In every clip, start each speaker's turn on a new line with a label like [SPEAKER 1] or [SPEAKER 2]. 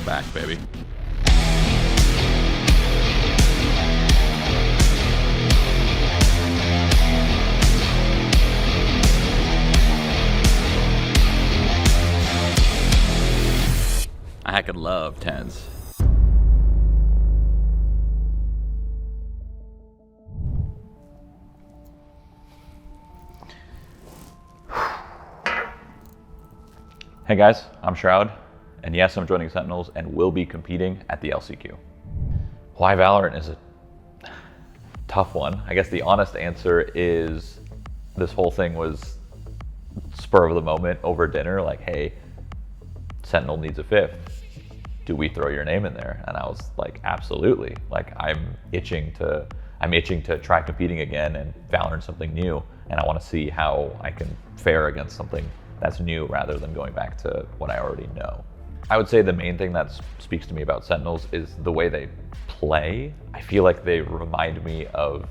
[SPEAKER 1] back, baby. I could love tens. Hey guys, I'm Shroud, and yes, I'm joining Sentinels and will be competing at the LCQ. Why Valorant is a tough one. I guess the honest answer is this whole thing was spur of the moment over dinner, like, hey, Sentinel needs a fifth. Do we throw your name in there? And I was like, absolutely. Like, I'm itching to try competing again and Valorant something new, and I want to see how I can fare against something that's new rather than going back to what I already know. I would say the main thing that speaks to me about Sentinels is the way they play. I feel like they remind me of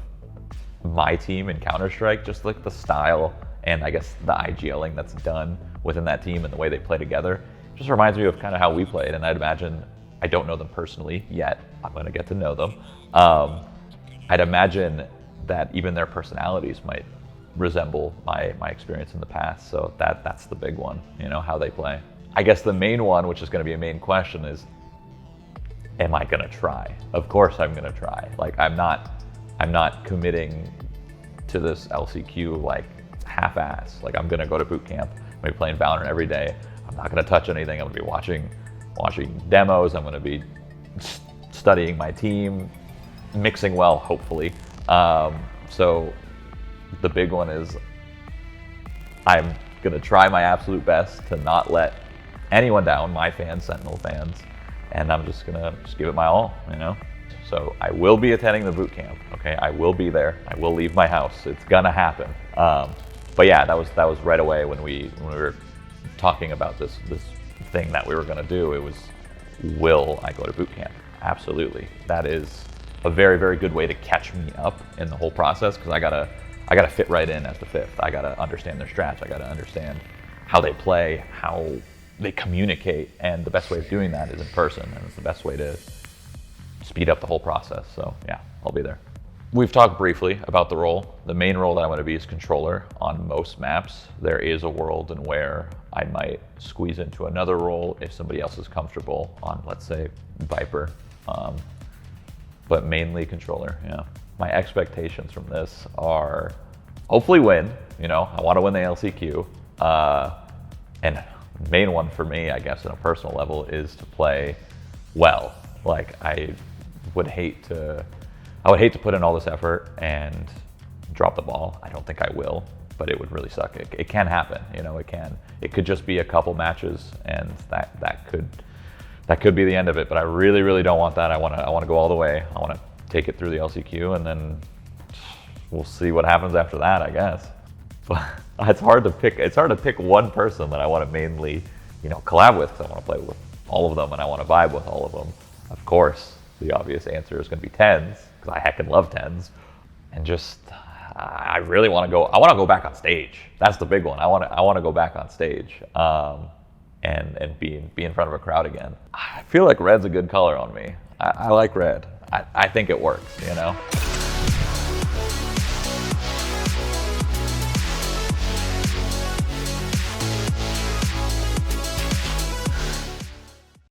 [SPEAKER 1] my team in Counter-Strike, just like the style and I guess the IGLing that's done within that team and the way they play together. It just reminds me of kind of how we played, and I'd imagine, I don't know them personally yet, I'm gonna get to know them. I'd imagine that even their personalities might resemble my experience in the past. So that's the big one, you know, how they play. I guess the main one, which is going to be a main question, is, am I going to try? Of course I'm going to try. Like, I'm not committing to this LCQ like half-ass. Like, I'm going to go to boot camp. I'm going to be playing Valorant every day. I'm not going to touch anything. I'm going to be watching demos. I'm going to be studying my team, mixing well, hopefully. So the big one is I'm gonna try my absolute best to not let anyone down, my fans, Sentinel fans, and I'm just gonna give it my all, you know? So I will be attending the boot camp, okay? I will be there. I will leave my house. It's gonna happen. But yeah, that was right away when we were talking about this thing that we were gonna do. It was, will I go to boot camp? Absolutely. That is a very, very good way to catch me up in the whole process, because I gotta fit right in as the fifth. I gotta understand their strats. I gotta understand how they play, how they communicate, and the best way of doing that is in person, and it's the best way to speed up the whole process. So yeah, I'll be there. We've talked briefly about the role. The main role that I'm gonna be is controller on most maps. There is a world in where I might squeeze into another role if somebody else is comfortable on, let's say, Viper, but mainly controller, yeah. My expectations from this are hopefully win, you know, I want to win the LCQ. And main one for me, I guess, on a personal level, is to play well. Like, I would hate to put in all this effort and drop the ball. I don't think I will, but it would really suck. It can happen, you know, it could just be a couple matches, and that could be the end of it. But I really, really don't want that. I want to go all the way. I want to take it through the LCQ, and then we'll see what happens after that, I guess. But it's hard to pick one person that I want to mainly, you know, collab with, because I want to play with all of them and I want to vibe with all of them. Of course, the obvious answer is going to be tens, because I heckin' love tens. And just, I really want to go. I want to go back on stage. That's the big one. I want to go back on stage, and be in front of a crowd again. I feel like red's a good color on me. I like red. I think it works, you know?